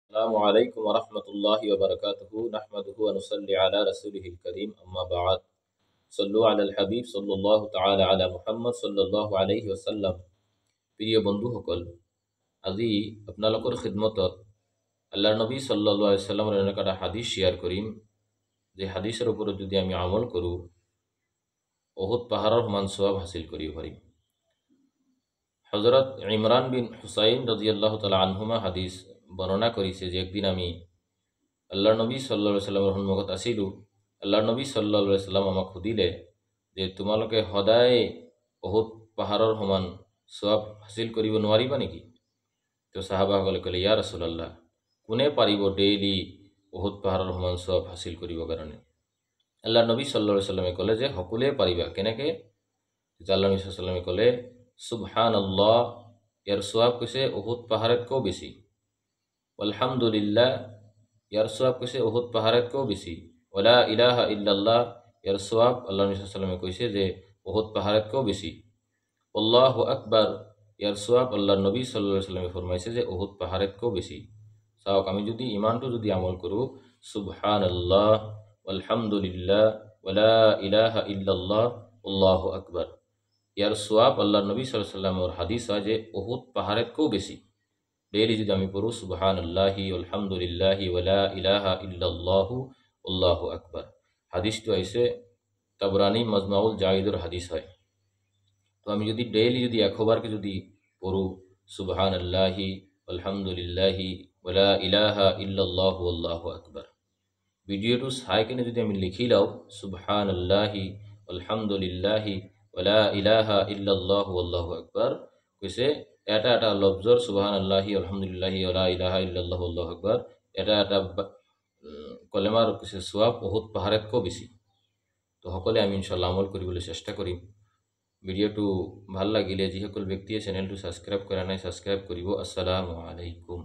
السلام عليكم ورحمة الله وبركاته نحمده ونصلي على رسوله الكريم أما بعد صلوا على الحبيب صلى الله تعالى على محمد صلى الله عليه وسلم প্রিয় বন্ধু সকল আজি আপোনালোকৰ খিদমতত আল্লাহৰ নবী সাল্লাল্লাহু আলাইহি সাল্লামৰ এটা হাদিস শেয়ার করিম যে হাদিসের উপর যদি আমি আমল করু উহুদ পাহাড়ের সমান সওয়াব হাসিল করিব পারিম। হযরত ইমরান বিন হুসাইন রাদিয়াল্লাহু তাআলা আনহুমা হাদিস বর্ণনা করেছে যে একদিন আমি আল্লাহর নবী সাল্লাল্লাহু আলাইহি সাল্লামের সন্মুখত আছিলো। আল্লাহর নবী সাল্লাল্লাহু আলাইহি সাল্লাম আমাক সুধিলে যে তোমালোকে সদায় উহুদ পাহাড়ের সমান সওয়াব হাসিল কৰিব নোৱাৰিবা নেকি? তো সাহাবাসকলে ক'লে ইয়া রাসূলুল্লাহ, কোনে পাৰিব ডেইলি উহুদ পাহাড়ের সমান সওয়াব হাসিল কৰিবৰ কাৰণে? আল্লাহৰ নবী সাল্লাল্লাহু আলাইহি সাল্লামে ক'লে যে সকলোৱে পাৰিবা। কেনেকে? আল্লাহৰ নবী সাল্লাল্লাহু আলাইহি সাল্লামে ক'লে সুবহানাল্লাহ, ইয়াৰ সওয়াব কৈছে উহুদ পাহাড়তকৈও বেছি। আলহামদুলিল্লাহ, ইয়ার সওয়াব কৈছে উহুদ পাহাড়তকৈও বেছি। ওয়ালা ইলাহা ইল্লাল্লাহ, ইয়ার সওয়াব আল্লাহ নবী সাল্লাল্লাহু আলাইহি সাল্লামে কৈছে যে উহুদ পাহাড়তকৈও বেছি। আল্লাহু আকবার, ইয়ার সওয়াব আল্লাহর নবী সাল্লাল্লাহু আলাইহি সাল্লামে ফরমাইছে যে উহুদ পাহাড়তকৈও বেছি। চাওক, আমি যদি ইমানটো যদি আমল কৰো সুবহানাল্লাহ আলহামদুলিল্লাহ ওয়ালা ইলাহা ইল্লাল্লাহ আল্লাহু আকবার, ইয়ার সওয়াব আল্লাহর নবী সাল্লাল্লাহু আলাইহি সাল্লামের হাদিস হয় যে উহুদ পাহাড়তকৈও বেশি। ডেইলি যদি আমি পড়ু সুবহানাল্লাহি আলহামদুলিল্লাহি ওয়ালা ইলাহা ইল্লাল্লাহু আল্লাহু আকবার। হাদিসটো আইছে তাবরানি মাজমাউল জাহিদুর হাদিস হয়। তো আমি যদি ডেইলি যদি 100 যদি পড়ু সুবহানাল্লাহি আলহামদুলিল্লাহি ওয়ালা ইলাহা ইল্লাল্লাহু আল্লাহু আকবার, ভিডিওটো চাই কিনে যদি আমি লিখি লওঁ সুবহানাল্লাহি আলহামদুলিল্লাহি ওয়ালা ইলাহা ইল্লাল্লাহু আল্লাহু আকবার, কৈছে এটা এটা লফজৰ সুবহানাল্লাহি আলহামদুলিল্লাহি ওয়ালা ইলাহা ইল্লাল্লাহু আল্লাহু আকবার, এটা এটা কলেমাৰ কৈছে সওয়াব উহুদ পাহাড়তকৈ বেছি। তো সকলে আমি ইনশাআল্লাহ আমল কৰিবলৈ চেষ্টা কৰিম। ভিডিওটো ভাল লাগিলে যিসকল ব্যক্তিয়ে চেনেলটো সাবস্ক্রাইব কৰা নাই সাবস্ক্রাইব কৰিব। আসসালামু আলাইকুম।